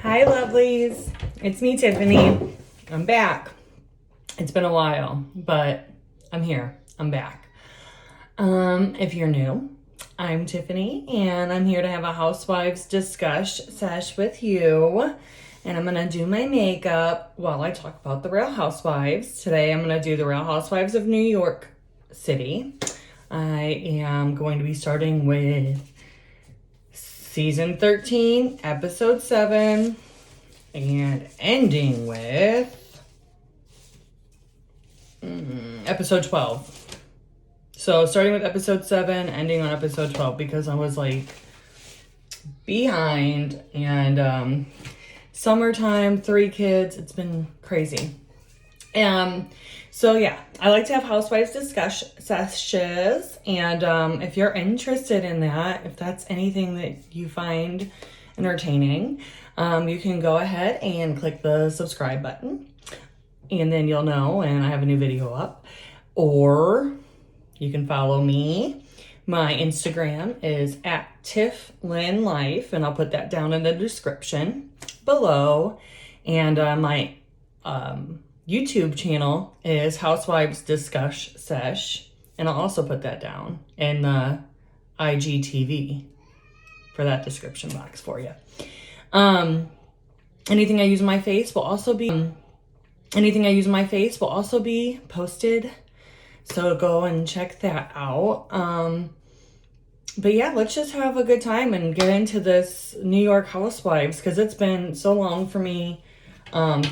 Hi lovelies, it's me Tiffany. I'm back. It's been a while, but I'm here. I'm back. If you're new, I'm Tiffany and I'm here to have a Housewives Discush Sesh with you. And I'm gonna do my makeup while I talk about the Real Housewives. Today I'm gonna do the Real Housewives of New York City. I am going to be starting with Season 13, Episode 7, and ending with Episode 12. So starting with Episode 7, ending on Episode 12, because I was like behind, and summertime, 3 kids, it's been crazy. So yeah, I like to have Housewives Discush Seshes, and if you're interested in that, if that's anything that you find entertaining, you can go ahead and click the subscribe button, and then you'll know when I have a new video up, or you can follow me. My Instagram is @TiffLynLife, and I'll put that down in the description below, and my YouTube channel is Housewives Discush Sesh, and I'll also put that down in the IGTV for that description box for you. Anything I use in my face will also be posted, so go and check that out. But yeah, let's just have a good time and get into this New York Housewives, because it's been so long for me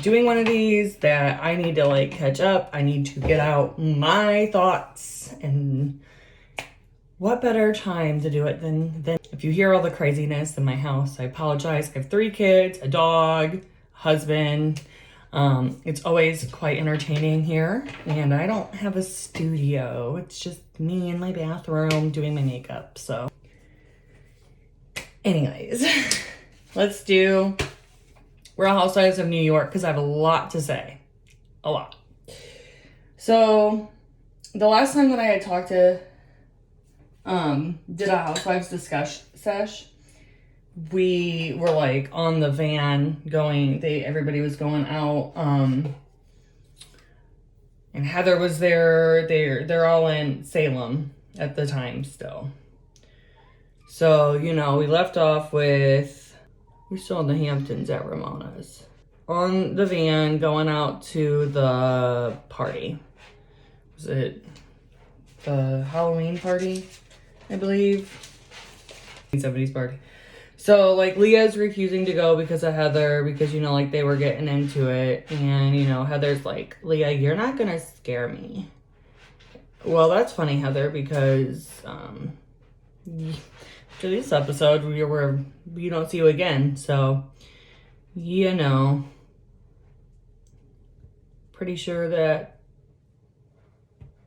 doing one of these that I need to like catch up. I need to get out my thoughts, and what better time to do it than if you hear all the craziness in my house, I apologize. I have 3 kids, a dog, husband. It's always quite entertaining here, and I don't have a studio. It's just me in my bathroom doing my makeup. So anyways, let's do Real Housewives of New York, because I have a lot to say. A lot. So the last time that I had talked to did a Housewives Discuss Sesh, we were like on the van going, everybody was going out, and Heather was there. They're all in Salem at the time still. So, you know, we left off with, we're still in the Hamptons at Ramona's, on the van going out to the party. Was it the Halloween party, I believe? 70s party. So, like, Leah's refusing to go because of Heather, because, you know, like, they were getting into it. And, you know, Heather's like, Leah, you're not gonna scare me. Well, that's funny, Heather, because, after this episode, we don't see you again. So, you know, pretty sure that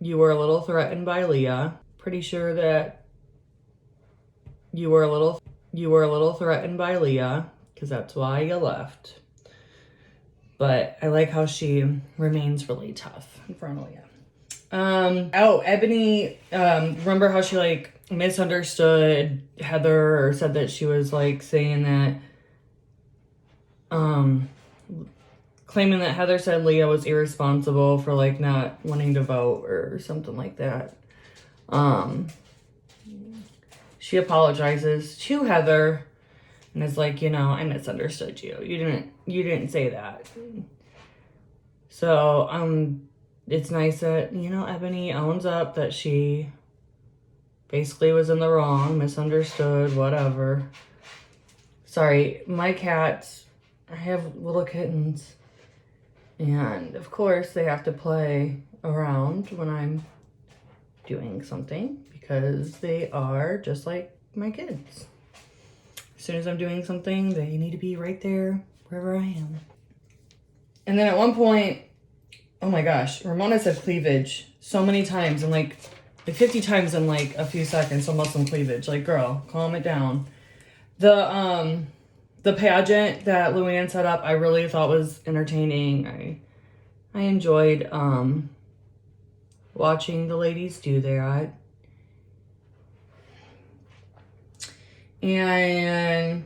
you were a little threatened by Leah. Pretty sure that you were a little threatened by Leah, because that's why you left. But I like how she remains really tough in front of Leah. Ebony, remember how she like misunderstood Heather, or said that she was like saying that, claiming that Heather said Leah was irresponsible for like not wanting to vote or something like that. She apologizes to Heather and is like, you know, I misunderstood you. You didn't say that. So, it's nice that, you know, Ebony owns up that she basically was in the wrong, misunderstood, whatever. Sorry, my cats, I have little kittens, and of course they have to play around when I'm doing something, because they are just like my kids. As soon as I'm doing something, they need to be right there wherever I am. And then at one point, oh my gosh, Ramona said cleavage so many times, and like 50 times in like a few seconds, almost some cleavage. Like, girl, calm it down. The pageant that Luann set up, I really thought was entertaining. I enjoyed watching the ladies do that. And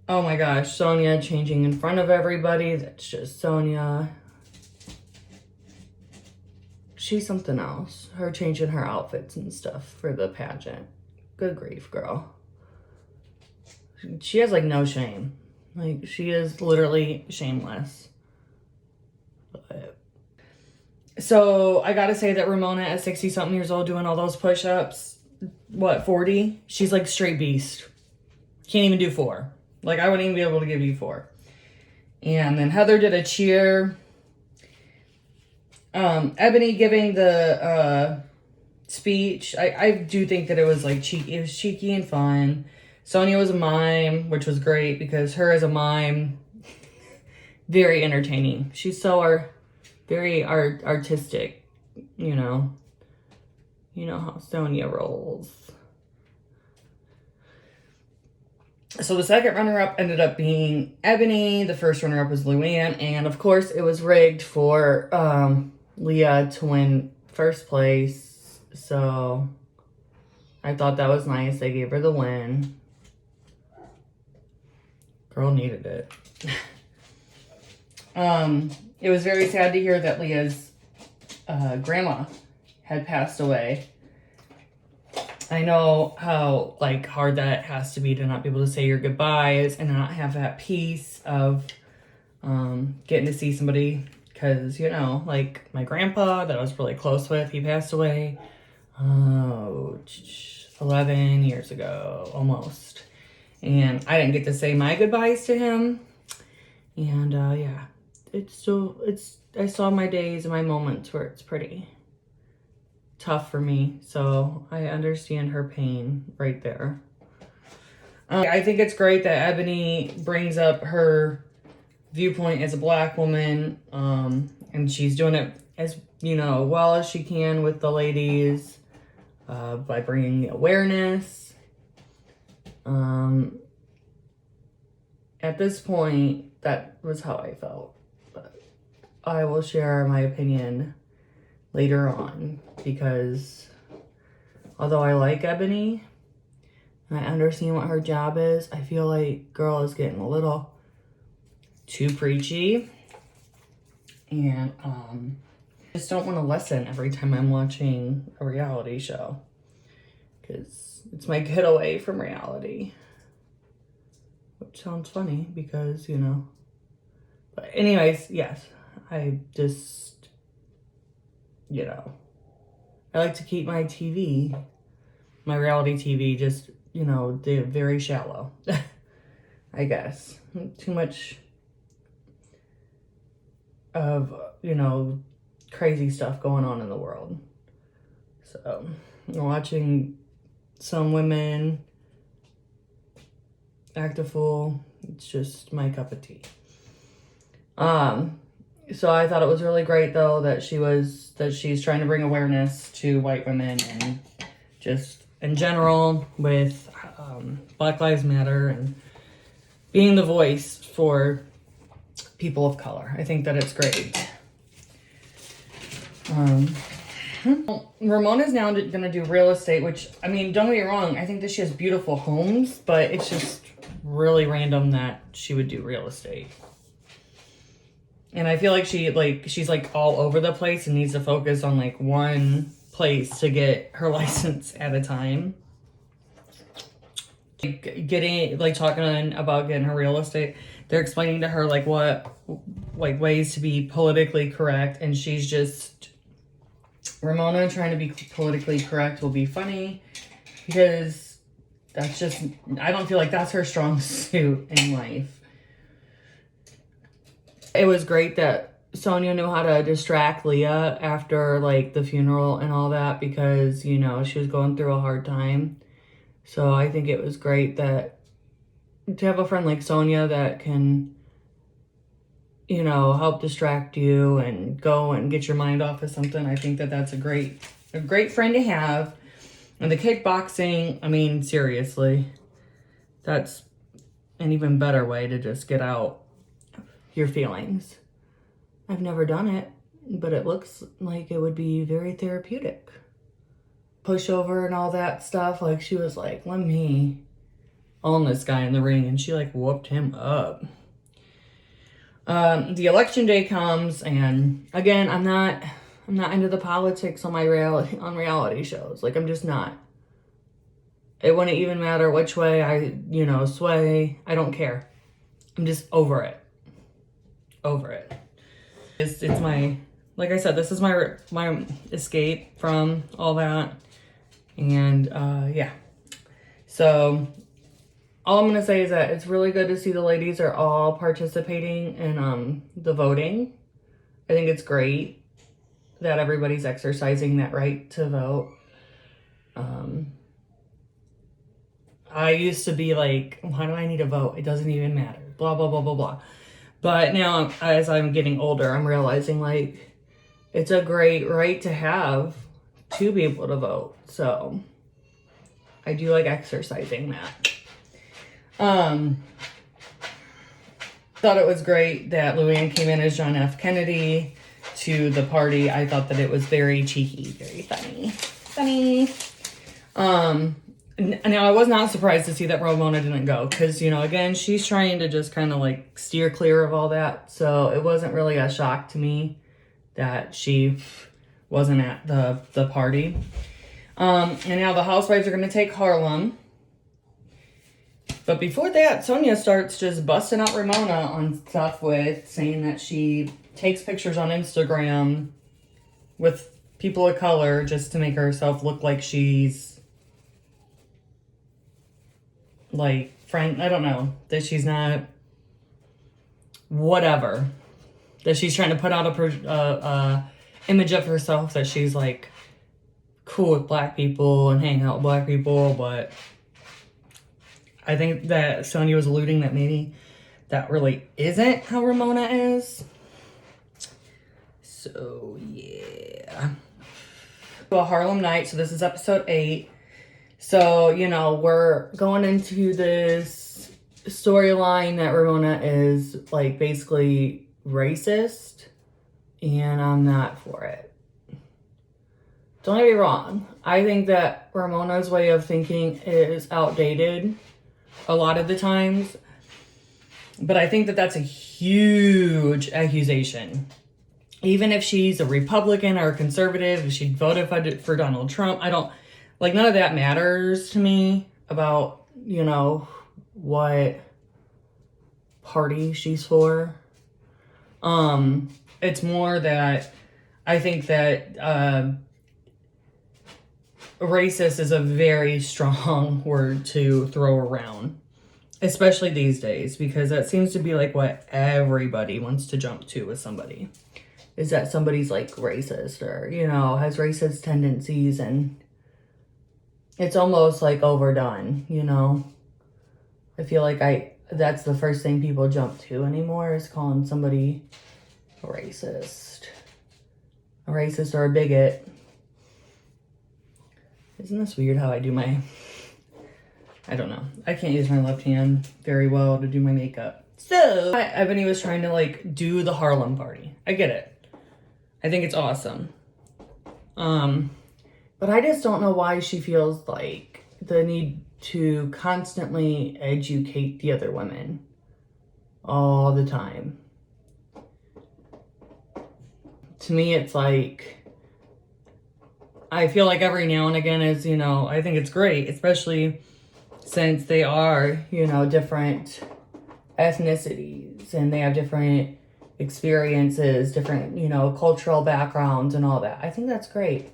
Oh my gosh, Sonia changing in front of everybody. That's just Sonia. She's something else. Her changing her outfits and stuff for the pageant. Good grief, girl. She has like no shame. Like, she is literally shameless. But... So I gotta say that Ramona at 60 something years old doing all those push-ups, what, 40? She's like straight beast. Can't even do 4. Like, I wouldn't even be able to give you 4. And then Heather did a cheer. Ebony giving the speech. I do think that it was like cheeky. It was cheeky and fun. Sonia was a mime, which was great because her as a mime, very entertaining. She's so very artistic, you know. You know how Sonia rolls. So the second runner-up ended up being Ebony. The first runner-up was Luann. And, of course, it was rigged for Leah to win first place. So I thought that was nice. They gave her the win. Girl needed it. It was very sad to hear that Leah's grandma had passed away. I know how, like, hard that has to be to not be able to say your goodbyes and not have that peace of getting to see somebody. Because, you know, like, my grandpa that I was really close with, he passed away 11 years ago, almost. And I didn't get to say my goodbyes to him. And, yeah, I saw my days and my moments where it's pretty tough for me, so I understand her pain right there. I think it's great that Ebony brings up her viewpoint as a Black woman, and she's doing it as, you know, well as she can with the ladies, by bringing awareness. At this point, that was how I felt, but I will share my opinion later on, because although I like Ebony and I understand what her job is, I feel like girl is getting a little too preachy, and just don't want to listen every time I'm watching a reality show, because it's my getaway from reality, which sounds funny because, you know, but anyways, yes, I just, you know, I like to keep my TV, my reality TV, just, you know, they're very shallow, I guess. Too much of, you know, crazy stuff going on in the world. So, watching some women act a fool, it's just my cup of tea. So I thought it was really great, though, that she's trying to bring awareness to white women and just in general with Black Lives Matter and being the voice for people of color. I think that it's great. Ramona's now going to do real estate, which, I mean, don't get me wrong, I think that she has beautiful homes, but it's just really random that she would do real estate. And I feel like she's like all over the place and needs to focus on like one place to get her license at a time. Talking about getting her real estate, they're explaining to her like what ways to be politically correct, and she's just, Ramona trying to be politically correct will be funny because that's just, I don't feel like that's her strong suit in life. It was great that Sonia knew how to distract Leah after, like, the funeral and all that because, you know, she was going through a hard time. So I think it was great that to have a friend like Sonia that can, you know, help distract you and go and get your mind off of something. I think that that's a great friend to have. And the kickboxing, I mean, seriously, that's an even better way to just get out your feelings. I've never done it, but it looks like it would be very therapeutic. Pushover and all that stuff, like she was like, let me on this guy in the ring, and she like whooped him up. The election day comes, and again, I'm not into the politics on reality shows. Like, I'm just not. It wouldn't even matter which way I, sway. I don't care. I'm just over it. Over it. It's my, like I said, this is my escape from all that. And, yeah. So, all I'm going to say is that it's really good to see the ladies are all participating in, the voting. I think it's great that everybody's exercising that right to vote. I used to be like, why do I need to vote? It doesn't even matter. Blah, blah, blah, blah, blah. But now, as I'm getting older, I'm realizing, like, it's a great right to have to be able to vote. So, I do like exercising that. Thought it was great that Luann came in as John F. Kennedy to the party. I thought that it was very cheeky, very funny. Now, I was not surprised to see that Ramona didn't go because, again, she's trying to just kind of like steer clear of all that. So it wasn't really a shock to me that she wasn't at the party. And now the housewives are going to take Harlem. But before that, Sonia starts just busting out Ramona on stuff with saying that she takes pictures on Instagram with people of color just to make herself look like she's like friend. I don't know, that she's not whatever, that she's trying to put out a image of herself that she's like cool with black people and hang out with black people. But I think that Sonia was alluding that maybe that really isn't how Ramona is. So yeah, a Harlem night. So this is episode 8. So, we're going into this storyline that Ramona is, like, basically racist, and I'm not for it. Don't get me wrong. I think that Ramona's way of thinking is outdated a lot of the times, but I think that that's a huge accusation. Even if she's a Republican or a conservative, if she voted for Donald Trump, like, none of that matters to me about, what party she's for. It's more that I think that racist is a very strong word to throw around, especially these days, because that seems to be like what everybody wants to jump to with somebody, is that somebody's like racist or, has racist tendencies, and it's almost like overdone, I feel like that's the first thing people jump to anymore, is calling somebody a racist or a bigot. Isn't this weird how I do I don't know. I can't use my left hand very well to do my makeup. So, Ebony was trying to like do the Harlem party. I get it. I think it's awesome. But I just don't know why she feels like the need to constantly educate the other women all the time. To me, it's like, I feel like every now and again is, I think it's great, especially since they are, different ethnicities and they have different experiences, different, cultural backgrounds and all that. I think that's great.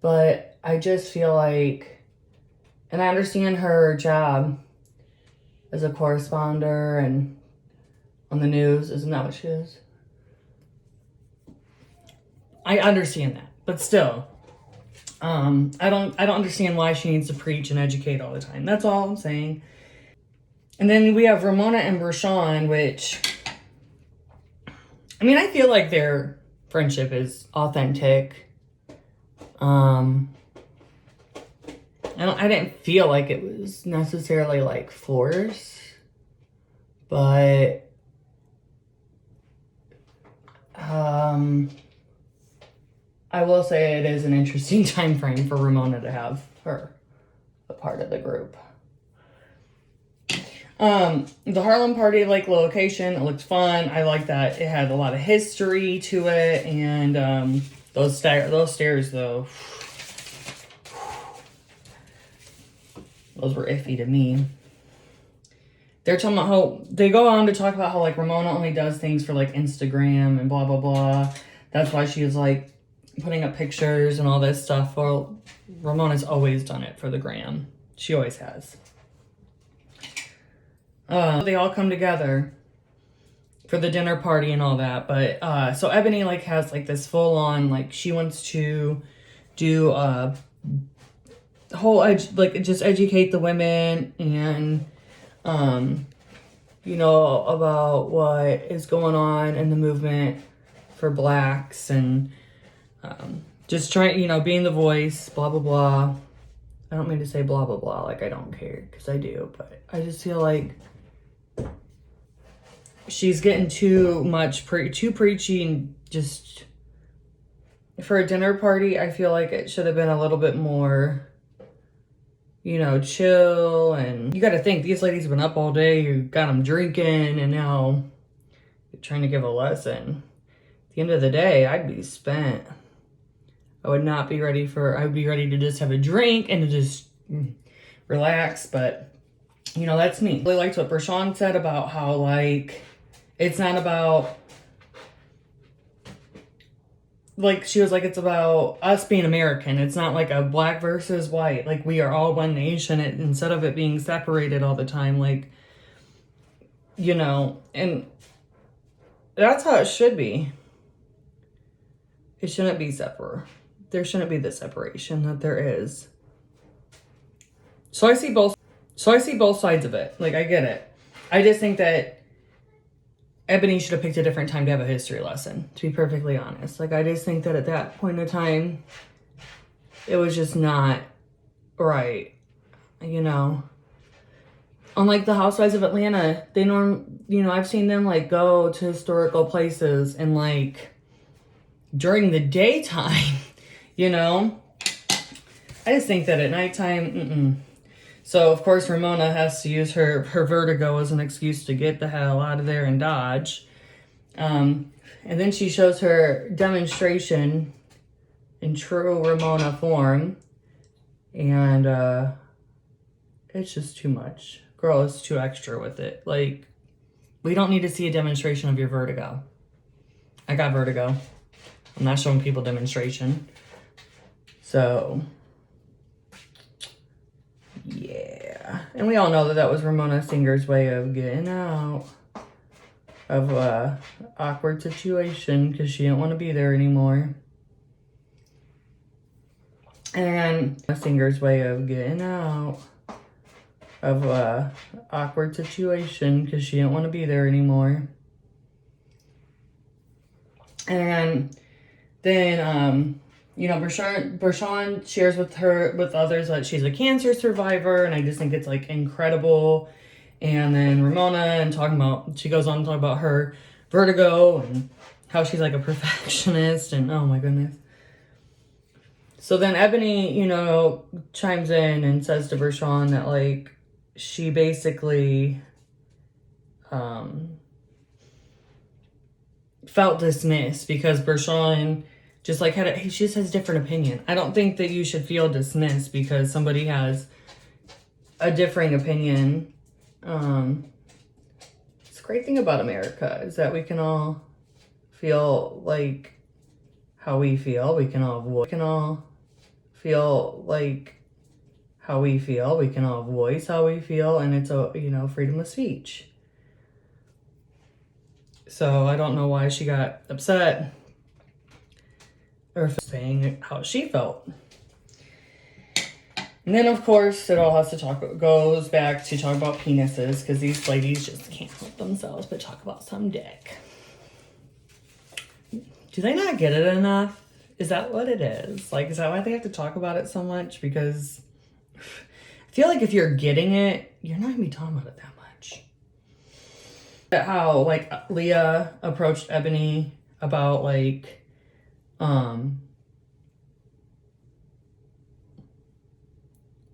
But I just feel like, and I understand her job as a correspondent and on the news, isn't that what she is? I understand that, but still, I don't understand why she needs to preach and educate all the time. That's all I'm saying. And then we have Ramona and Rashawn, which, I feel like their friendship is authentic. I didn't feel like it was necessarily like forced, but I will say it is an interesting time frame for Ramona to have her a part of the group. The Harlem party, like, location, it looked fun. I like that it had a lot of history to it, and those stairs though, those were iffy to me. They're talking about how they go on to talk about how, like, Ramona only does things for, like, Instagram and blah blah blah. That's why she was, like, putting up pictures and all this stuff. Well, Ramona's always done it for the gram. She always has. They all come together for the dinner party and all that. But so Ebony, like, has, like, this full on, like, she wants to do whole like, just educate the women and you know, about what is going on in the movement for blacks, and just trying, you know, being the voice, blah blah blah. I don't mean to say blah blah blah like I don't care, because I do, but I just feel like she's getting too much too preachy, and just for a dinner party, I feel like it should have been a little bit more, you know, chill. And you got to think, these ladies have been up all day, you got them drinking, and now you're trying to give a lesson. At the end of the day, I'd be spent. I would not be ready for, I would be ready to just have a drink and to just relax. But, you know, that's me. I really liked what Bershawn said about how, like, it's not about, like, she was like, it's about us being American. It's not like a black versus white. Like, we are all one nation. Instead of it being separated all the time, like, you know, and that's how it should be. It shouldn't be separate. There shouldn't be the separation that there is. So I see both sides of it. Like, I get it. I just think that Ebony should have picked a different time to have a history lesson, to be perfectly honest. Like, I just think that at that point in time, it was just not right, you know. Unlike the Housewives of Atlanta, you know, I've seen them, like, go to historical places and, like, during the daytime, you know. I just think that at nighttime, So, of course, Ramona has to use her vertigo as an excuse to get the hell out of there and dodge. And then she shows her demonstration in true Ramona form. And it's just too much. Girl, it's too extra with it. Like, we don't need to see a demonstration of your vertigo. I got vertigo. I'm not showing people demonstration. So, yeah. And we all know that that was Ramona Singer's way of getting out of a awkward situation, because she didn't want to be there anymore. And Singer's way of getting out of a awkward situation, because she didn't want to be there anymore. And then, you know, Bershawn shares with others that she's a cancer survivor, and I just think it's, like, incredible. And then Ramona, she goes on to talk about her vertigo and how she's, like, a perfectionist, and oh my goodness. So then Ebony, you know, chimes in and says to Bershawn that, like, she basically felt dismissed because Bershawn just, like, he just has a different opinion. I don't think that you should feel dismissed because somebody has a differing opinion. It's a great thing about America is that we can all feel like how we feel. We can all feel like how we feel. We can all voice how we feel, and it's a, you know, freedom of speech. So I don't know why she got upset or saying how she felt. And then, of course, it all goes back to talk about penises, because these ladies just can't help themselves but talk about some dick. Do they not get it enough? Is that what it is? Like, is that why they have to talk about it so much? Because I feel like if you're getting it, you're not going to be talking about it that much. How, like, Leah approached Ebony about, like,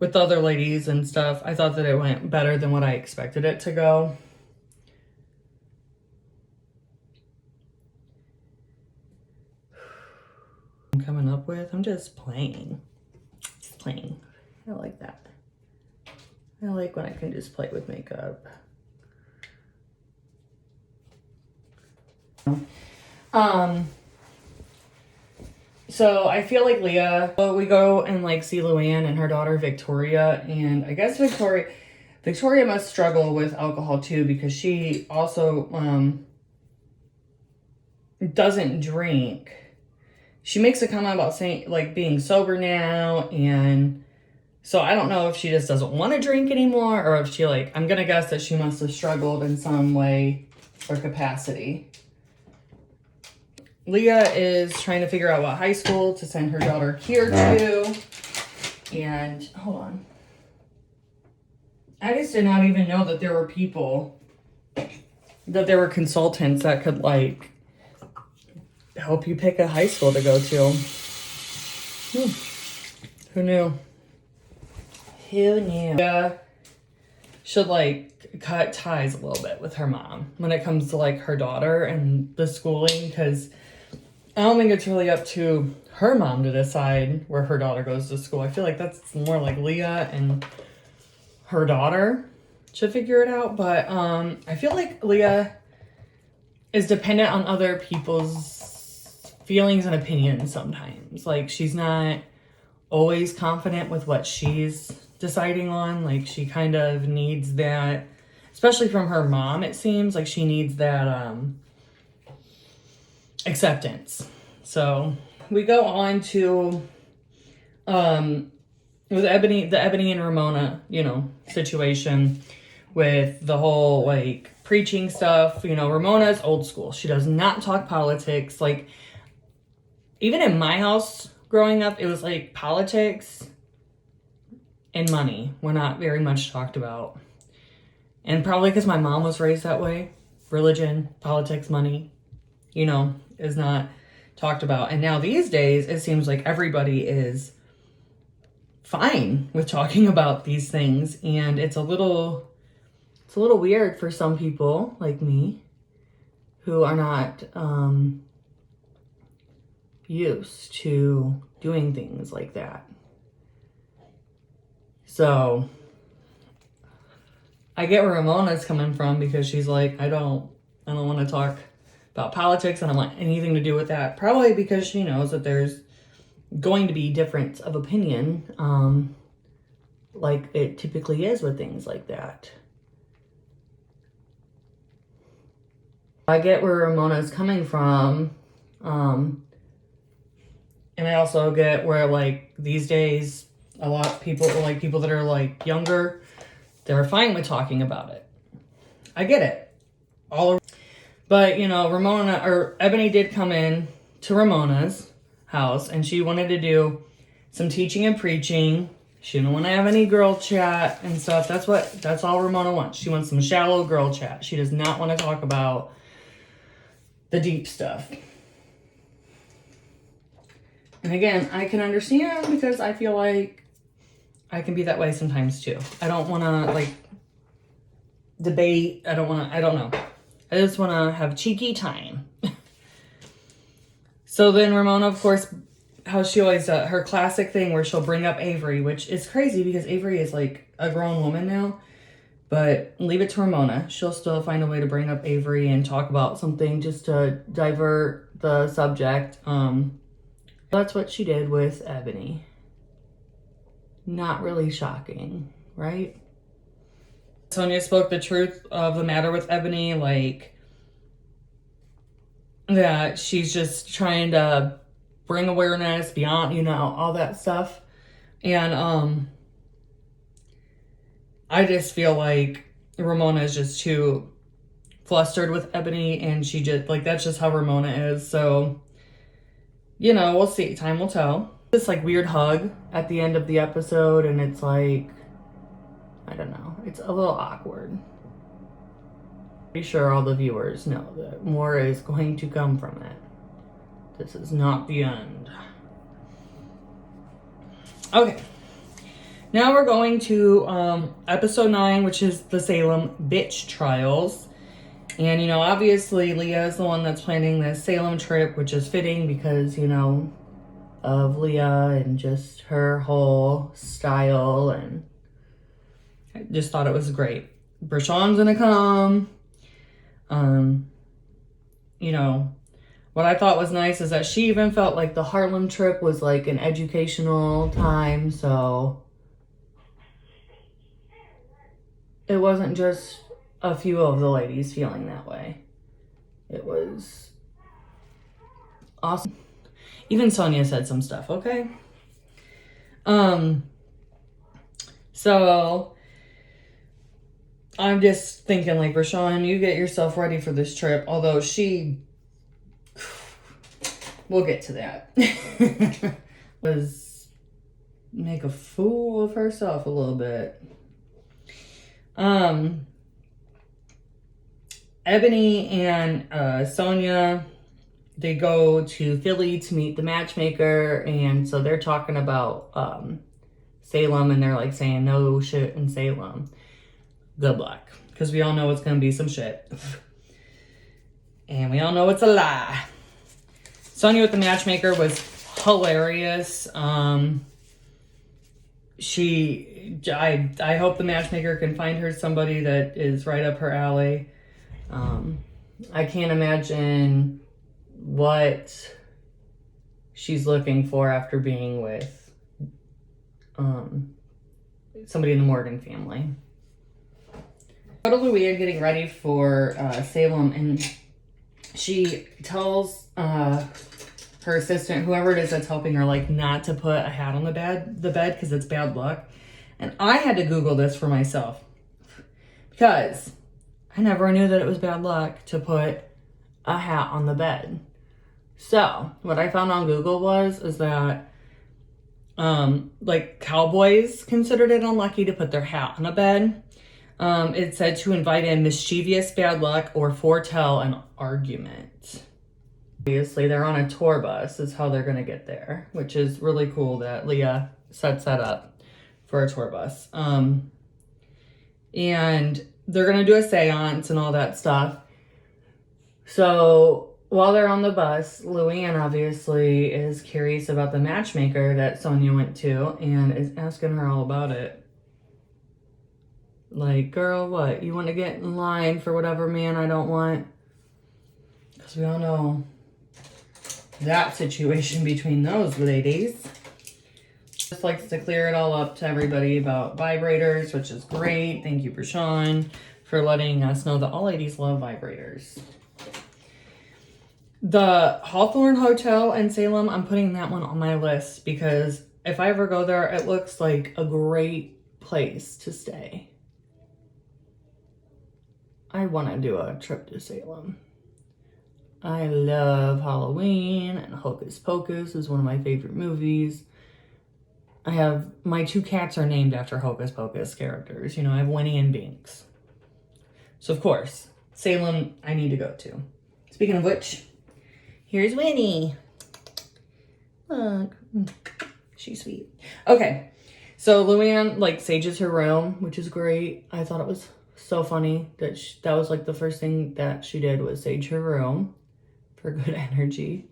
with the other ladies and stuff, I thought that it went better than what I expected it to go. I'm coming up with, I'm just playing. Just playing. I like that. I like when I can just play with makeup. So I feel like Leah, well, we go and like see Luann and her daughter Victoria, and I guess Victoria must struggle with alcohol too, because she also doesn't drink. She makes a comment about saying like being sober now, and so I don't know if she just doesn't want to drink anymore, or if she like, I'm gonna guess that she must have struggled in some way or capacity. Leah is trying to figure out what high school to send her daughter here to. And hold on. I just did not even know that there were people, that there were consultants that could like help you pick a high school to go to. Who knew? Who knew? Leah should like cut ties a little bit with her mom when it comes to like her daughter and the schooling, because I don't think it's really up to her mom to decide where her daughter goes to school. I feel like that's more like Leah and her daughter should figure it out. But I feel like Leah is dependent on other people's feelings and opinions sometimes. Like she's not always confident with what she's deciding on. Like she kind of needs that, especially from her mom, it seems like she needs that acceptance. So we go on to with the Ebony and Ramona, you know, situation with the whole like preaching stuff. You know, Ramona's old school. She does not talk politics. Like even in my house growing up, it was like politics and money were not very much talked about. And probably because my mom was raised that way. Religion, politics, money, you know, is not talked about. And now these days, it seems like everybody is fine with talking about these things. And it's a little weird for some people like me who are not used to doing things like that. So I get where Ramona's coming from, because she's like, I don't want to talk about politics. I don't want anything to do with that. Probably because she knows that there's going to be difference of opinion, like it typically is with things like that. I get where Ramona's coming from, and I also get where like these days a lot of people, like people that are like younger, they're fine with talking about it. I get it. But you know, Ebony did come in to Ramona's house, and she wanted to do some teaching and preaching. She didn't want to have any girl chat and stuff. That's all Ramona wants. She wants some shallow girl chat. She does not want to talk about the deep stuff. And again, I can understand, because I feel like I can be that way sometimes too. I don't want to like debate. I don't know. I just want to have cheeky time. So then Ramona, of course, how she always does, her classic thing where she'll bring up Avery, which is crazy because Avery is like a grown woman now. But leave it to Ramona. She'll still find a way to bring up Avery and talk about something just to divert the subject. That's what she did with Ebony. Not really shocking, right? Sonia spoke the truth of the matter with Ebony, like that she's just trying to bring awareness beyond, you know, all that stuff. And I just feel like Ramona is just too flustered with Ebony, and she just like, that's just how Ramona is. So, you know, we'll see. Time will tell. This like weird hug at the end of the episode, and it's like, I don't know, it's a little awkward. Pretty sure all the viewers know that more is going to come from it. This is not the end. Okay, Now we're going to episode 9, which is the Salem Bitch Trials. And, you know, obviously Leah is the one that's planning this Salem trip, which is fitting because, you know, of Leah and just her whole style. And I just thought it was great. Brashawn's gonna come. You know, what I thought was nice is that she even felt like the Harlem trip was like an educational time, so it wasn't just a few of the ladies feeling that way. It was awesome. Even Sonia said some stuff, okay? So I'm just thinking, like, Rashawn, you get yourself ready for this trip. Although we'll get to that. Was make a fool of herself a little bit. Ebony and Sonia, they go to Philly to meet the matchmaker, and so they're talking about Salem, and they're like saying no shit in Salem. Good luck, because we all know it's gonna be some shit, and we all know it's a lie. Sonia with the matchmaker was hilarious. I hope the matchmaker can find her somebody that is right up her alley. I can't imagine what she's looking for after being with somebody in the Morgan family. Go to Louia getting ready for Salem, and she tells her assistant, whoever it is that's helping her, like, not to put a hat on the bed because it's bad luck. And I had to Google this for myself because I never knew that it was bad luck to put a hat on the bed. So what I found on Google is that like cowboys considered it unlucky to put their hat on a bed. It said to invite in mischievous bad luck or foretell an argument. Obviously, they're on a tour bus is how they're going to get there, which is really cool that Leah sets that up for a tour bus. And they're going to do a seance and all that stuff. So while they're on the bus, Luann obviously is curious about the matchmaker that Sonia went to and is asking her all about it. Like, girl, what? You want to get in line for whatever man I don't want? Because we all know that situation between those ladies. Just likes to clear it all up to everybody about vibrators, which is great. Thank you, Brashawn, for letting us know that all ladies love vibrators. The Hawthorne Hotel in Salem, I'm putting that one on my list because if I ever go there, it looks like a great place to stay. I want to do a trip to Salem. I love Halloween, and Hocus Pocus is one of my favorite movies. My 2 cats are named after Hocus Pocus characters. You know, I have Winnie and Binks. So, of course, Salem, I need to go to. Speaking of which, here's Winnie. Look. She's sweet. Okay. So, Luann, like, sages her room, which is great. I thought it was so funny that that was, like, the first thing that she did was sage her room for good energy.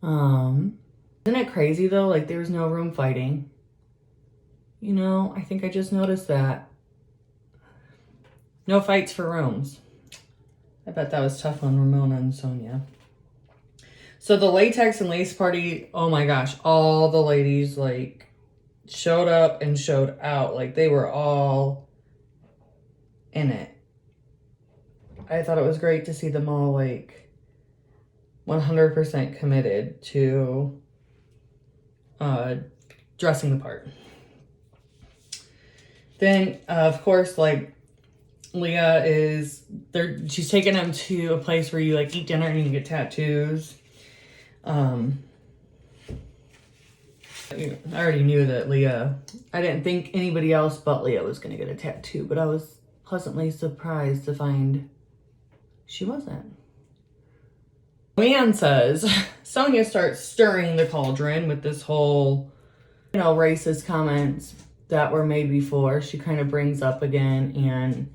Isn't it crazy, though? Like, there was no room fighting. You know, I think I just noticed that. No fights for rooms. I bet that was tough on Ramona and Sonia. So the latex and lace party, oh my gosh, all the ladies, like, showed up and showed out. Like, they were all in it. I thought it was great to see them all, like, 100% committed to dressing the part. Then, of course, like, Leah she's taking them to a place where you, like, eat dinner and you can get tattoos. I already knew that I didn't think anybody else but Leah was going to get a tattoo, but I was pleasantly surprised to find she wasn't. Leanne says Sonia starts stirring the cauldron with this whole you know, racist comments that were made before, she kind of brings up again. And,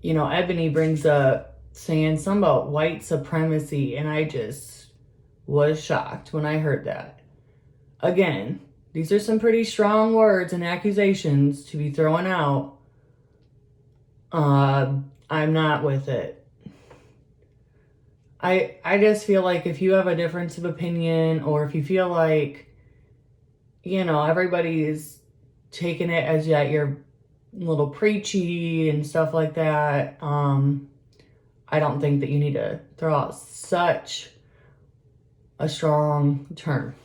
you know, Ebony brings up saying something about white supremacy. And I just was shocked when I heard that. Again, these are some pretty strong words and accusations to be throwing out. I'm not with it. I just feel like if you have a difference of opinion, or if you feel like, you know, everybody's taking it as that you're a little preachy and stuff like that, I don't think that you need to throw out such a strong term.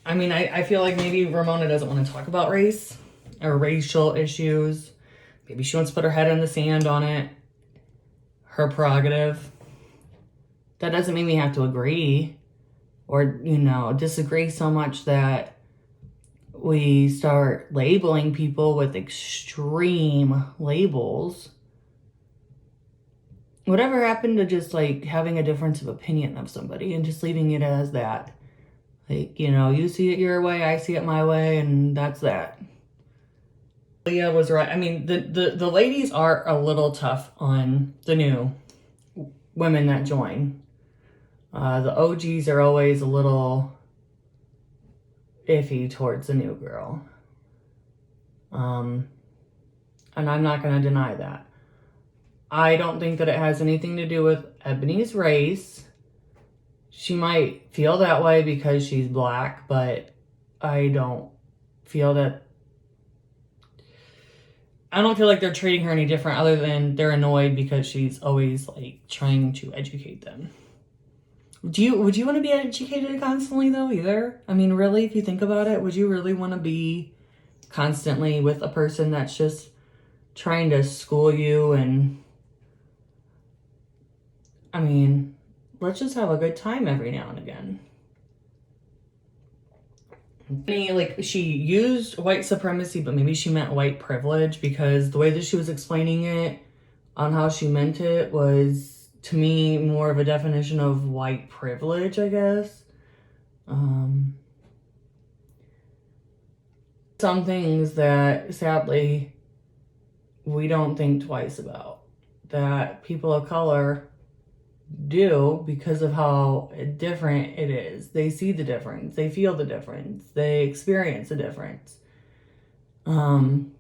I mean, I feel like maybe Ramona doesn't want to talk about race or racial issues. Maybe she wants to put her head in the sand on it. Her prerogative. That doesn't mean we have to agree or, you know, disagree so much that we start labeling people with extreme labels. Whatever happened to just like having a difference of opinion of somebody and just leaving it as that? Like, you know, you see it your way, I see it my way, and that's that. Leah was right. I mean, the ladies are a little tough on the new women that join. The OGs are always a little iffy towards the new girl. And I'm not going to deny that. I don't think that it has anything to do with Ebony's race. She might feel that way because she's black, but I don't feel that. I don't feel like they're treating her any different, other than they're annoyed because she's always like trying to educate them. Would you want to be educated constantly though either? I mean, really, if you think about it, would you really want to be constantly with a person that's just trying to school you? And I mean, let's just have a good time every now and again. Like, she used white supremacy, but maybe she meant white privilege, because the way that she was explaining it on how she meant it was, to me, more of a definition of white privilege, I guess. Some things that, sadly, we don't think twice about, that people of color do because of how different it is. They see the difference, they feel the difference, they experience the difference. And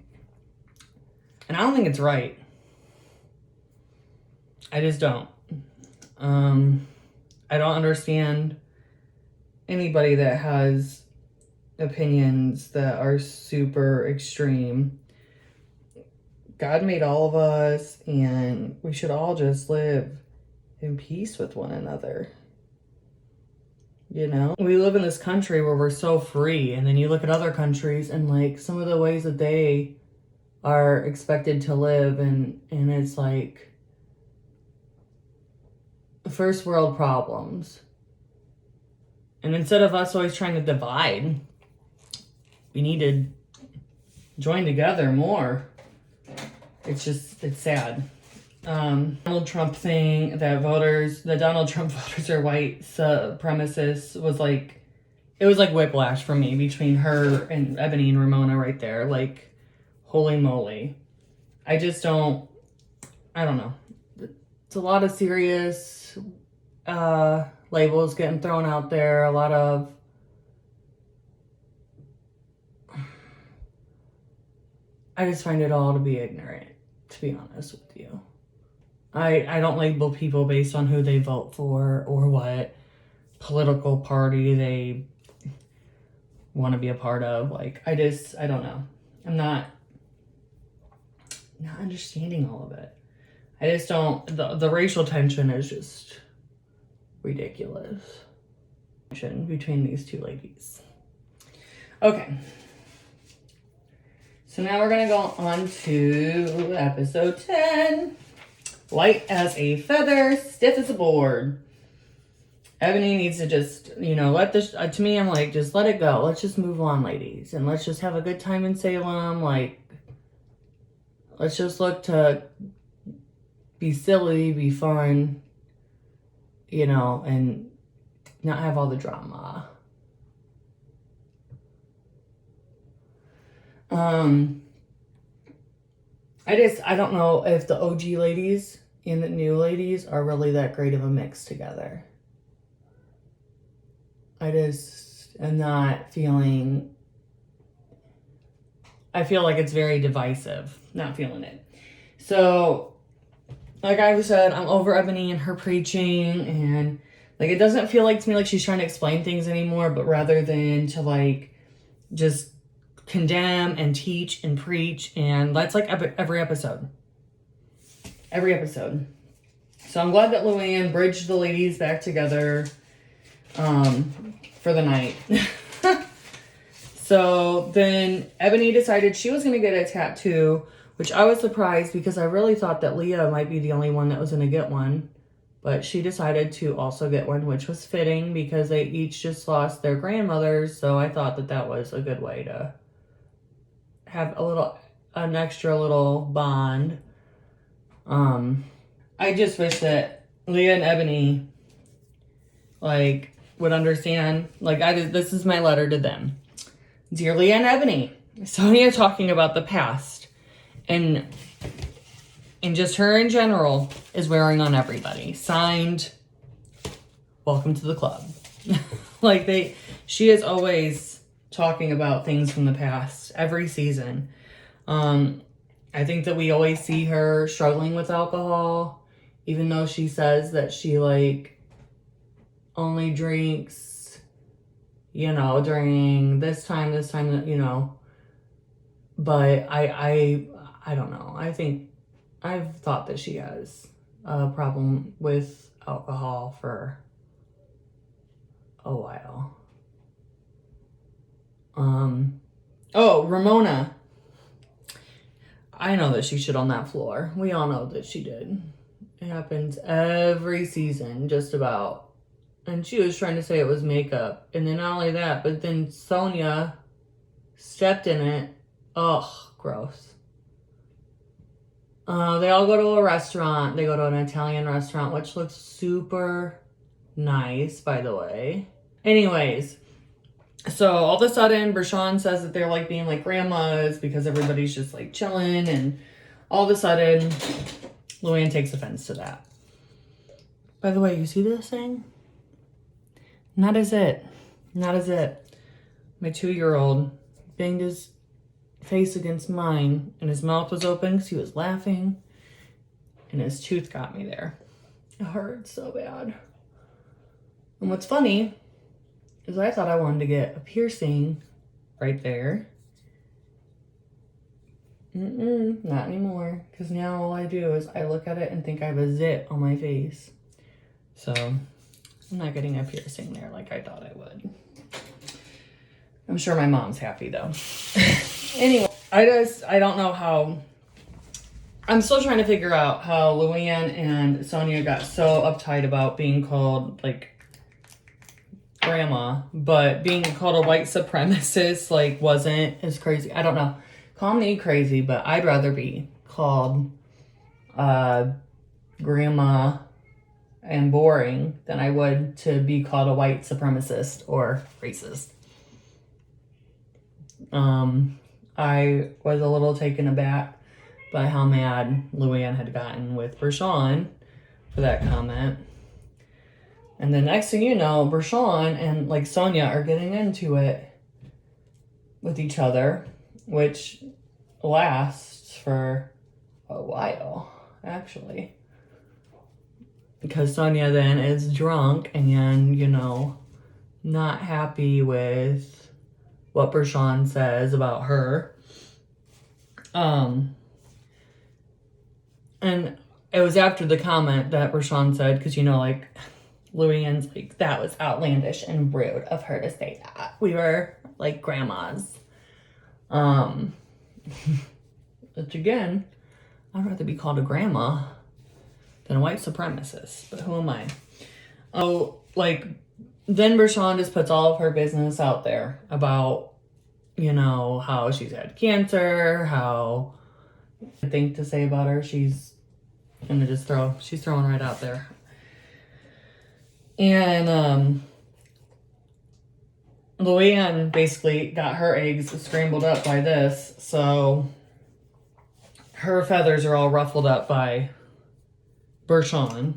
I don't think it's right. I just don't. I don't understand anybody that has opinions that are super extreme. God made all of us, and we should all just live in peace with one another. You know, we live in this country where we're so free, and then you look at other countries and like some of the ways that they are expected to live, and it's like first world problems. And instead of us always trying to divide, we need to join together more. It's sad. Donald Trump thing, that Donald Trump voters are white supremacists, was like, it was like whiplash for me between her and Ebony and Ramona right there. Like, holy moly. I don't know. It's a lot of serious labels getting thrown out there. A lot of I just find it all to be ignorant, to be honest with you. I don't label people based on who they vote for or what political party they want to be a part of. Like, I don't know. I'm not understanding all of it. I just don't, the racial tension is just ridiculous. Between these two ladies. Okay. So now we're going to go on to episode 10. Light as a feather, stiff as a board. Ebony needs to just, let this, to me, I'm like, just let it go. Let's just move on, ladies. And let's just have a good time in Salem. Like, let's just look to be silly, be fun, and not have all the drama. I don't know if the OG ladies and the new ladies are really that great of a mix together. I just am not feeling, I feel like it's very divisive, not feeling it. So, like I said, I'm over Ebony and her preaching, and like, it doesn't feel like to me like she's trying to explain things anymore, but rather than to like just condemn and teach and preach, and that's like every episode. Every episode. So I'm glad that Luann bridged the ladies back together for the night. So then Ebony decided she was going to get a tattoo, which I was surprised because I really thought that Leah might be the only one that was going to get one. But she decided to also get one, which was fitting because they each just lost their grandmothers. So I thought that that was a good way to have an extra little bond. I just wish that Leah and Ebony, like, would understand. Like, this is my letter to them. Dear Leah and Ebony, Sonia talking about the past and just her in general is wearing on everybody. Signed, welcome to the club. Like, she is always talking about things from the past every season. I think that we always see her struggling with alcohol, even though she says that she like only drinks, you know, during this time, you know. But I don't know. I've thought that she has a problem with alcohol for a while. Oh, Ramona. I know that she shit on that floor. We all know that she did. It happens every season, just about. And she was trying to say it was makeup. And then not only that, but then Sonia stepped in it. Ugh, gross. They all go to a restaurant. They go to an Italian restaurant, which looks super nice, by the way. Anyways, so all of a sudden, Bershawn says that they're like being like grandmas because everybody's just like chilling. And all of a sudden, Luann takes offense to that. By the way, you see this thing? Not as it. Not as it. My 2-year-old banged his face against mine and his mouth was open because he was laughing. And his tooth got me there. It hurt so bad. And what's funny is I thought I wanted to get a piercing right there. Not anymore. Because now all I do is I look at it and think I have a zit on my face. So I'm not getting a piercing there like I thought I would. I'm sure my mom's happy though. Anyway, I don't know how. I'm still trying to figure out how Luann and Sonia got so uptight about being called like grandma, but being called a white supremacist like wasn't as crazy. I don't know. Call me crazy, but I'd rather be called grandma and boring than I would to be called a white supremacist or racist. I was a little taken aback by how mad Luann had gotten with Bershawn for that comment. And the next thing you know, Bershawn and like Sonia are getting into it with each other, which lasts for a while, actually. Because Sonia then is drunk and, you know, not happy with what Bershawn says about her. And it was after the comment that Bershawn said, because, you know, like, Luann's like, that was outlandish and rude of her to say that. We were, like, grandmas. Which, again, I'd rather be called a grandma than a white supremacist. But who am I? Oh, like, then Bershawn just puts all of her business out there about, you know, how she's had cancer, how I think to say about her, she's gonna just she's throwing right out there. And Luann basically got her eggs scrambled up by this, so her feathers are all ruffled up by Bershawn.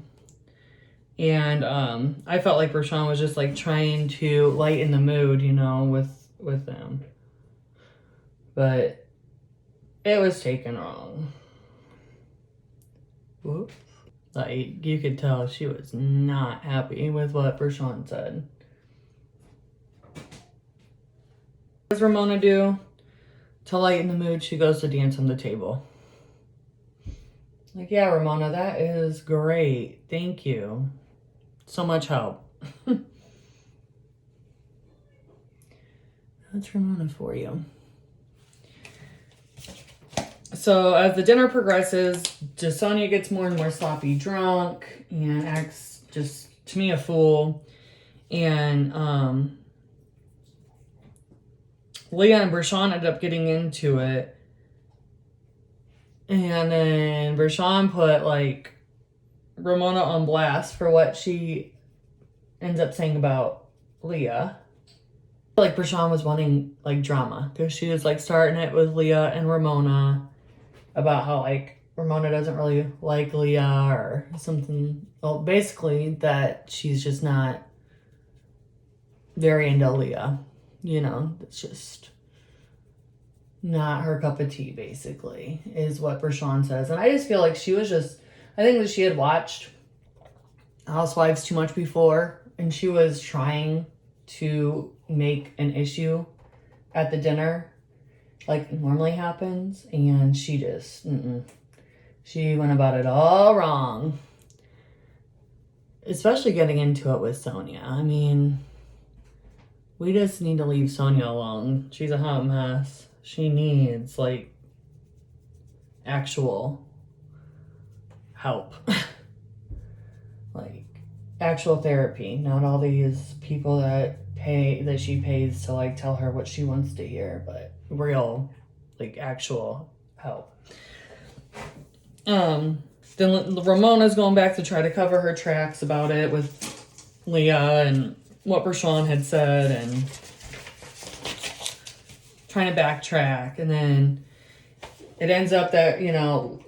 And I felt like Bershawn was just like trying to lighten the mood, you know, with them. But it was taken wrong. Whoops. Like, you could tell she was not happy with what Bershawn said. What does Ramona do? To lighten the mood, she goes to dance on the table. Like, yeah, Ramona, that is great. Thank you. So much help. That's Ramona for you. So as the dinner progresses, Sonia gets more and more sloppy drunk and acts just, to me, a fool. And Leah and Bershawn end up getting into it. And then Bershawn put, like, Ramona on blast for what she ends up saying about Leah. Like, Bershawn was wanting, like, drama. Because she was, like, starting it with Leah and Ramona about how, like, Ramona doesn't really like Leah or something. Well, basically that she's just not very into Leah. You know, it's just not her cup of tea, basically, is what Bershawn says. And I just feel like she was just, I think that she had watched Housewives too much before, and she was trying to make an issue at the dinner like normally happens, and she just, she went about it all wrong. Especially getting into it with Sonia. I mean, we just need to leave Sonia alone. She's a hot mess. She needs, like, actual help. Like, actual therapy. Not all these people that she pays to, like, tell her what she wants to hear, but real, like, actual help. Then Ramona's going back to try to cover her tracks about it with Leah and what Bershawn had said, and trying to backtrack. And then it ends up that, you know,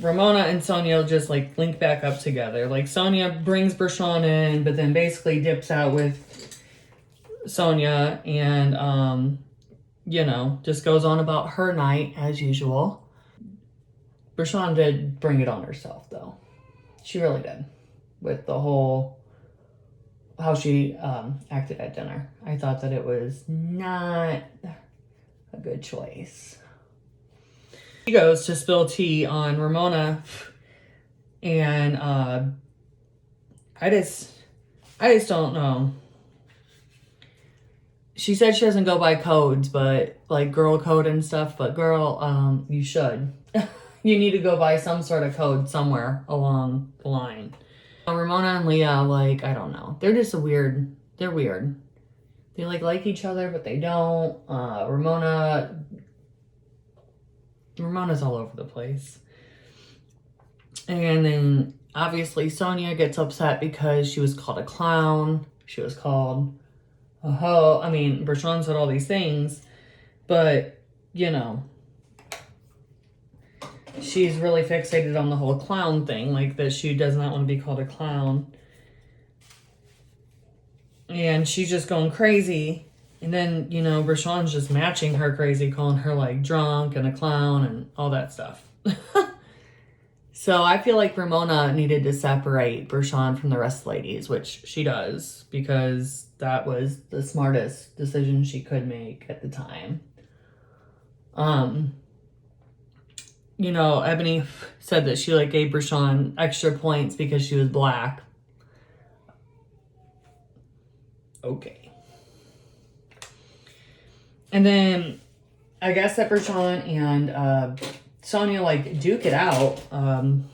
Ramona and Sonia just, like, link back up together. Like, Sonia brings Bershawn in, but then basically dips out with Sonia and, you know, just goes on about her night as usual. Bershawn did bring it on herself, though. She really did. With the whole, how she acted at dinner. I thought that it was not a good choice. She goes to spill tea on Ramona, and I just don't know. She said she doesn't go by codes, but, like, girl code and stuff, but girl, you should. You need to go by some sort of code somewhere along the line. Ramona and Leah, like, I don't know. They're just weird. They're weird. They, like each other, but they don't. Ramona's all over the place. And then, obviously, Sonia gets upset because she was called a clown. She was called a hoe. I mean, Bershawn said all these things, but, you know, she's really fixated on the whole clown thing, like that she does not want to be called a clown. And she's just going crazy. And then, you know, Bershawn's just matching her crazy, calling her, like, drunk and a clown and all that stuff. So I feel like Ramona needed to separate Bershawn from the rest of the ladies, which she does, because that was the smartest decision she could make at the time. You know, Ebony said that she, like, gave Bershawn extra points because she was black. Okay. And then I guess that Bershawn and Sonia, like, duke it out. And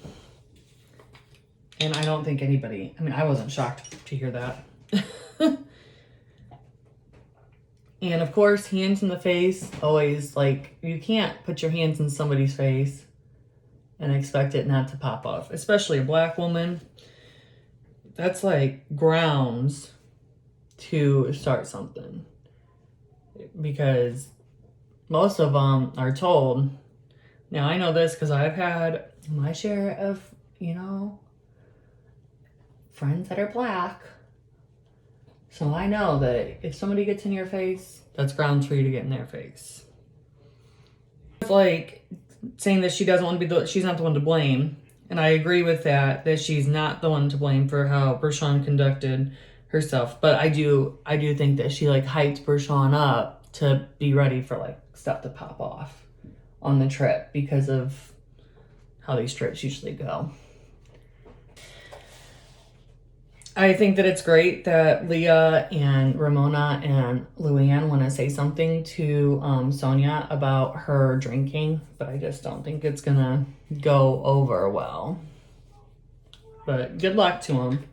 I don't think anybody, I mean, I wasn't shocked to hear that. And, of course, hands in the face, always, like, you can't put your hands in somebody's face and expect it not to pop off. Especially a black woman. That's, like, grounds to start something. Because most of them are told. Now, I know this because I've had my share of, you know, friends that are black. So I know that if somebody gets in your face, that's grounds for you to get in their face. It's like saying that she doesn't want to be she's not the one to blame. And I agree with that she's not the one to blame for how Bershawn conducted herself. But I do think that she like hyped Bershawn up to be ready for like stuff to pop off on the trip because of how these trips usually go. I think that it's great that Leah and Ramona and Luann want to say something to Sonia about her drinking, but I just don't think it's gonna go over well. But good luck to them.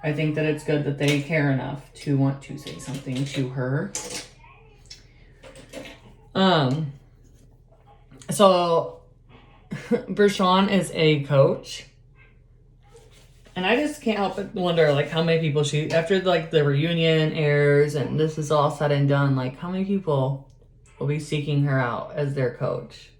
I think that it's good that they care enough to want to say something to her. So Bershawn is a coach. And I just can't help but wonder, like, how many people after, like, the reunion airs and this is all said and done, like, how many people will be seeking her out as their coach?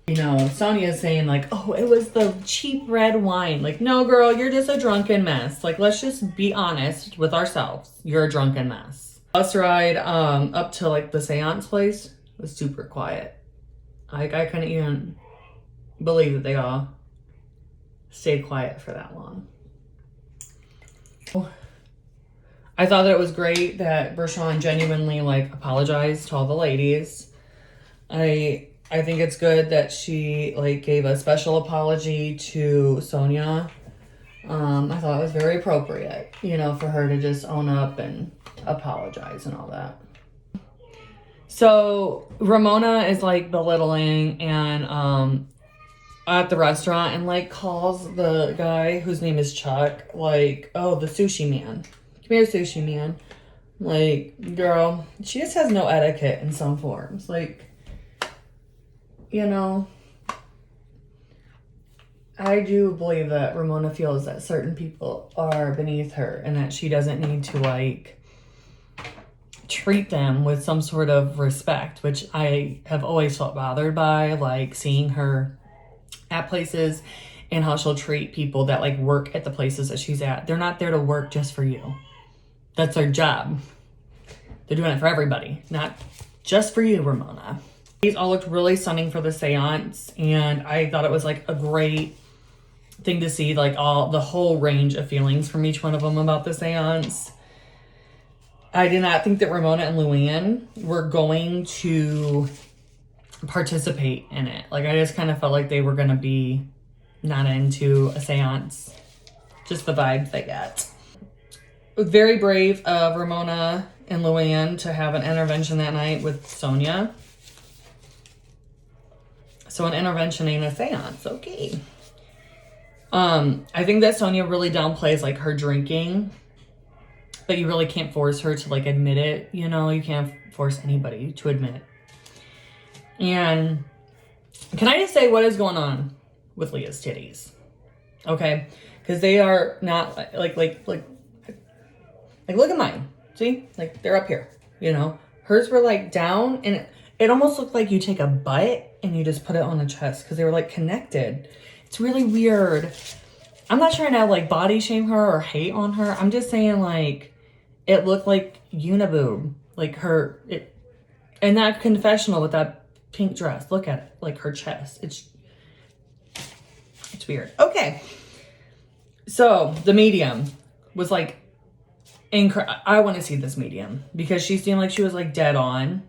You know, Sonia's saying, like, oh, it was the cheap red wine. Like, no, girl, you're just a drunken mess. Like, let's just be honest with ourselves. You're a drunken mess. Bus ride up to, like, the seance place was super quiet. Like, I couldn't even believe that they all stayed quiet for that long. I thought that it was great that Bershawn genuinely like apologized to all the ladies. I think it's good that she like gave a special apology to Sonia. I thought it was very appropriate, you know, for her to just own up and apologize and all that. So Ramona is like belittling and at the restaurant and like calls the guy whose name is Chuck like, oh, the sushi man. Come here, sushi man. Like, girl, she just has no etiquette in some forms. Like, you know, I do believe that Ramona feels that certain people are beneath her and that she doesn't need to like treat them with some sort of respect, which I have always felt bothered by, like seeing her at places and how she'll treat people that like work at the places that she's at. They're not there to work just for you. That's their job. They're doing it for everybody, not just for you, Ramona. These all looked really stunning for the seance, and I thought it was like a great thing to see like the whole range of feelings from each one of them about the seance. I did not think that Ramona and Luann were going to participate in it. Like, I just kind of felt like they were going to be not into a seance. Just the vibes I get. Very brave of Ramona and Luann to have an intervention that night with Sonia. So an intervention ain't a seance. Okay. I think that Sonia really downplays like her drinking, but you really can't force her to like admit it. You know, you can't force anybody to admit it. And can I just say what is going on with Leah's titties? Okay, because they are not like look at mine. See, like they're up here. You know, hers were like down, and it almost looked like you take a butt and you just put it on the chest because they were like connected. It's really weird. I'm not trying to like body shame her or hate on her. I'm just saying like it looked like uniboob, like her and that confessional with that pink dress. Look at it, like her chest. It's weird. Okay, so the medium was like I want to see this medium because she seemed like she was like dead on.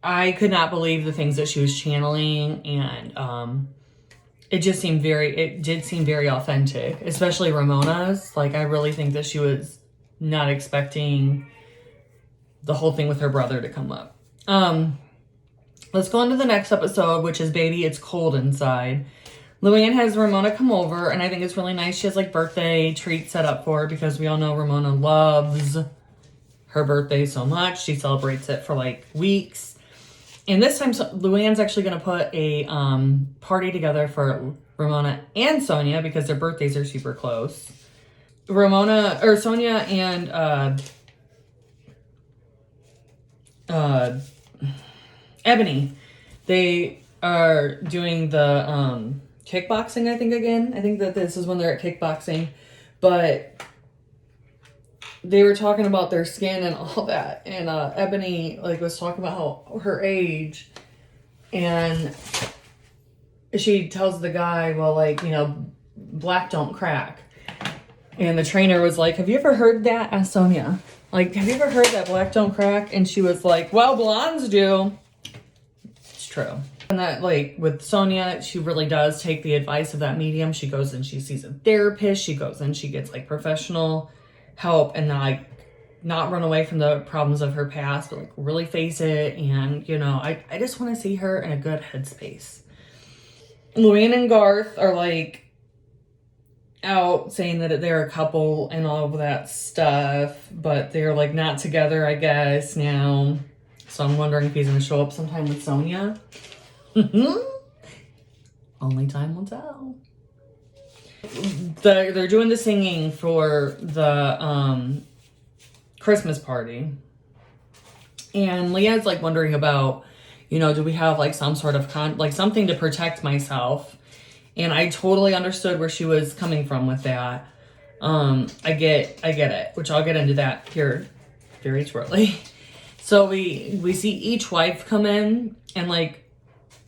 I could not believe the things that she was channeling, and it did seem very authentic, especially Ramona's. Like, I really think that she was not expecting the whole thing with her brother to come up. Let's go on to the next episode, which is Baby, It's Cold Inside. Luann has Ramona come over, and I think it's really nice. She has like birthday treats set up for her because we all know Ramona loves her birthday so much. She celebrates it for like weeks. And this time, Luann's actually going to put a party together for Ramona and Sonia because their birthdays are super close. Sonia and Ebony, they are doing the kickboxing, I think, again. I think that this is when they're at kickboxing. But they were talking about their skin and all that. And Ebony, like, was talking about how her age. And she tells the guy, well, like, you know, black don't crack. And the trainer was like, have you ever heard that? Asked Sonia. Like, have you ever heard that black don't crack? And she was like, well, blondes do. It's true. And that, like, with Sonia, she really does take the advice of that medium. She goes and she sees a therapist. She goes and she gets, like, professional help and, like, not run away from the problems of her past, but, like, really face it. And, you know, I just want to see her in a good headspace. Luann and Garth are, like, out saying that they're a couple and all of that stuff, but they're, like, not together, I guess, now. So I'm wondering if he's going to show up sometime with Sonia. Only time will tell. They're doing the singing for the Christmas party. And Leah's, like, wondering about, you know, do we have, like, some sort of something to protect myself? And I totally understood where she was coming from with that. I get it, which I'll get into that here very shortly. So we see each wife come in, and, like,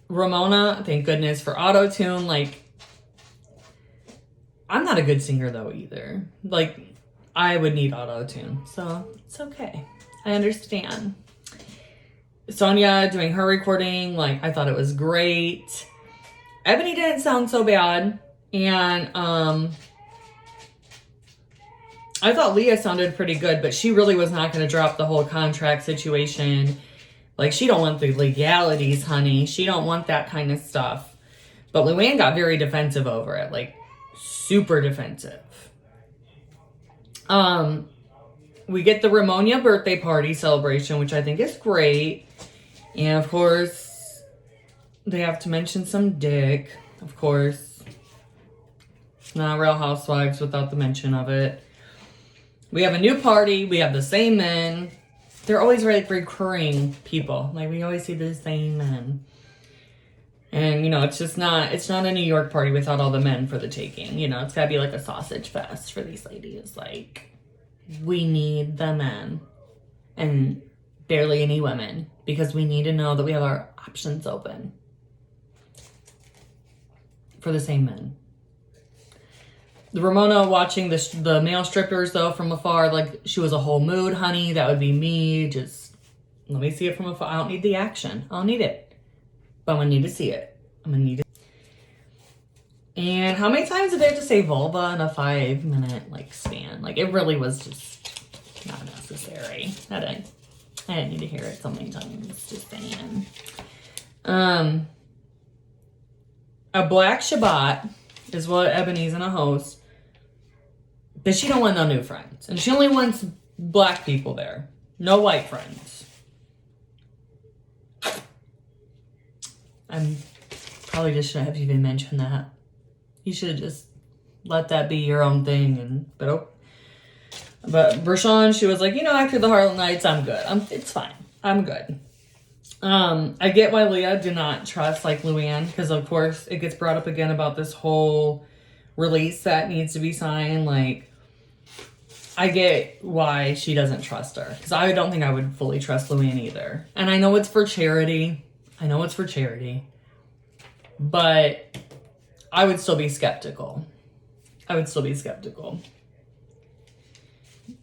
Ramona, thank goodness for auto-tune. Like, I'm not a good singer though either. Like, I would need auto-tune, so it's okay. I understand. Sonia doing her recording, like, I thought it was great. Ebony didn't sound so bad, and I thought Leah sounded pretty good, but she really was not going to drop the whole contract situation. Like, she don't want the legalities, honey. She don't want that kind of stuff. But Luann got very defensive over it, like, super defensive. We get the Ramona birthday party celebration, which I think is great. And, of course, they have to mention some dick, of course. Not Real Housewives without the mention of it. We have a new party. We have the same men. They're always, like, recurring people. Like, we always see the same men. And, you know, it's not a New York party without all the men for the taking. You know, it's got to be like a sausage fest for these ladies. Like, we need the men and barely any women because we need to know that we have our options open for the same men. The Ramona watching the male strippers, though, from afar, like, she was a whole mood, honey. That would be me. Just let me see it from afar. I don't need the action. I don't need it. But I'm going to need to see it. I'm going to need it. And how many times did they have to say vulva in a 5-minute, like, span? Like, it really was just not necessary. I didn't need to hear it so many times. Just saying. A black Shabbat is what Ebony's gonna host. But she don't want no new friends. And she only wants black people there. No white friends. I probably just shouldn't have even mentioned that. You should just let that be your own thing. But Rashawn, she was like, you know, after the Harlem Nights, I'm good. It's fine. I'm good. I get why Leah did not trust, like, Luann, because, of course, it gets brought up again about this whole release that needs to be signed. Like, I get why she doesn't trust her, because I don't think I would fully trust Luann either. And I know it's for charity. But I would still be skeptical.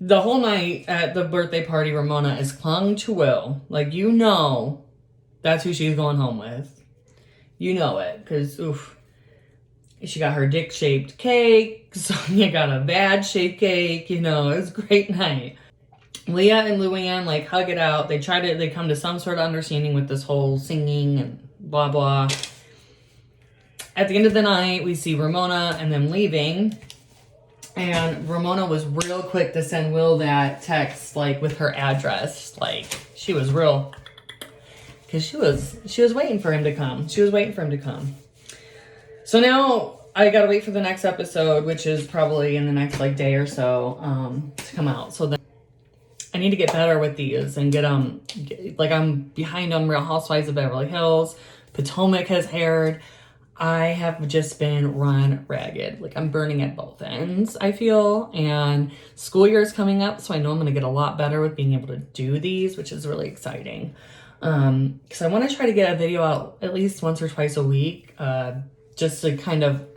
The whole night at the birthday party, Ramona is clung to Will. Like, you know, that's who she's going home with. You know it, because, oof. She got her dick-shaped cake. Sonia got a bad-shaped cake. You know, it was a great night. Leah and Luann, like, hug it out. They come to some sort of understanding with this whole singing and blah, blah. At the end of the night, we see Ramona and them leaving. And Ramona was real quick to send Will that text, like, with her address. Like, she was real because she was waiting for him to come. She was waiting for him to come. So now I gotta wait for the next episode, which is probably in the next like day or so, to come out. So then I need to get better with these and get like I'm behind on Real Housewives of Beverly Hills. Potomac has aired. I have just been run ragged. Like I'm burning at both ends, I feel. And school year is coming up, so I know I'm gonna get a lot better with being able to do these, which is really exciting. Because I want to try to get a video out at least once or twice a week, just to kind of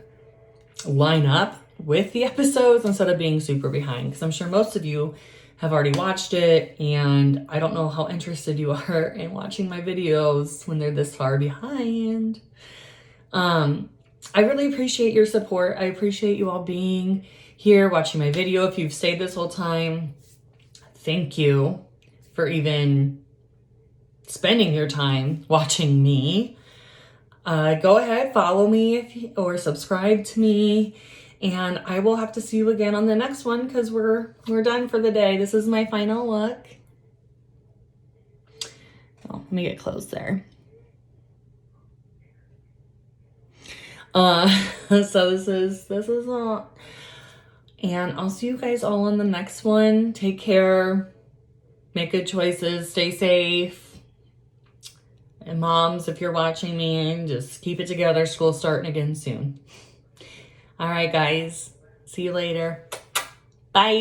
line up with the episodes instead of being super behind. Because I'm sure most of you have already watched it, and I don't know how interested you are in watching my videos when they're this far behind. I really appreciate your support. I appreciate you all being here watching my video. If you've stayed this whole time, thank you for even spending your time watching me. Go ahead, follow me or subscribe to me, and I will have to see you again on the next one because we're done for the day. This is my final look. Oh, let me get close there. So this is all, and I'll see you guys all in the next one. Take care, make good choices, stay safe. And moms, if you're watching me, just keep it together. School's starting again soon. All right, guys. See you later. Bye.